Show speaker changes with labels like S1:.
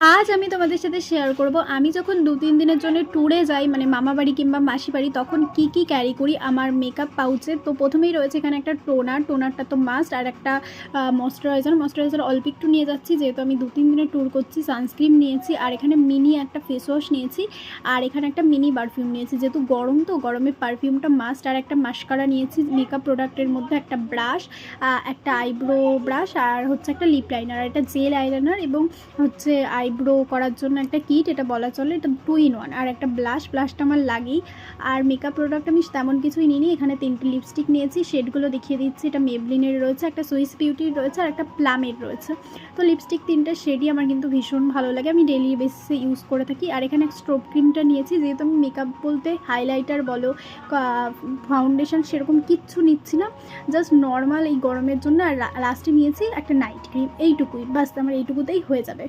S1: আজ আমি তোমাদের সাথে শেয়ার করব আমি যখন ২-৩ দিনের জন্য ট্যুরে যাই, মানে মামা বাড়ি কিংবা মাসি বাড়ি, তখন কি কি ক্যারি করি আমার মেকআপ পাউচে। তো প্রথমেই রয়েছে এখানে একটা টোনারটা তো মাস্ট, আর একটা ময়শ্চারাইজার অল্প একটু নিয়ে যাচ্ছি যেহেতু আমি ২-৩ দিনের ট্যুর করছি। সানস্ক্রিন নিয়েছি, আর এখানে মিনি একটা ফেস ওয়াশ নিয়েছি, আর এখানে একটা মিনি পারফিউম নিয়েছি যেহেতু গরম, তো গরমে পারফিউমটা মাস্ট। আর একটা মাস্কারা নিয়েছি মেকআপ প্রোডাক্টের মধ্যে, একটা ব্রাশ, একটা আইব্রো ব্রাশ, আর হচ্ছে একটা লিপ লাইনার, আর একটা জেল আইলাইনার, এবং হচ্ছে আইব্রো করার জন্য একটা কিট, এটা বলা চলে, এটা 2 in 1, আর একটা ব্লাশটা আমার লাগেই। আর মেকআপ প্রোডাক্ট আমি তেমন কিছুই নিইনি। এখানে 3টে লিপস্টিক নিয়েছি, শেডগুলো দেখিয়ে দিচ্ছি। এটা মেবলিনের রয়েছে, একটা সুইস বিউটির রয়েছে, আর একটা প্লামের রয়েছে। তো লিপস্টিক 3টে শেডই আমার কিন্তু ভীষণ ভালো লাগে, আমি ডেলি বেসিসে ইউজ করে থাকি। আর এখানে স্ট্রোব ক্রিমটা নিয়েছি যেহেতু আমি মেকআপ বলতে হাইলাইটার বলো, ফাউন্ডেশন সেরকম কিচ্ছু নিচ্ছি না, জাস্ট নর্মাল এই গরমের জন্য। আর লাস্টে নিয়েছি একটা নাইট ক্রিম, এইটুকুই বাস, আমার এইটুকুতেই হয়ে যাবে।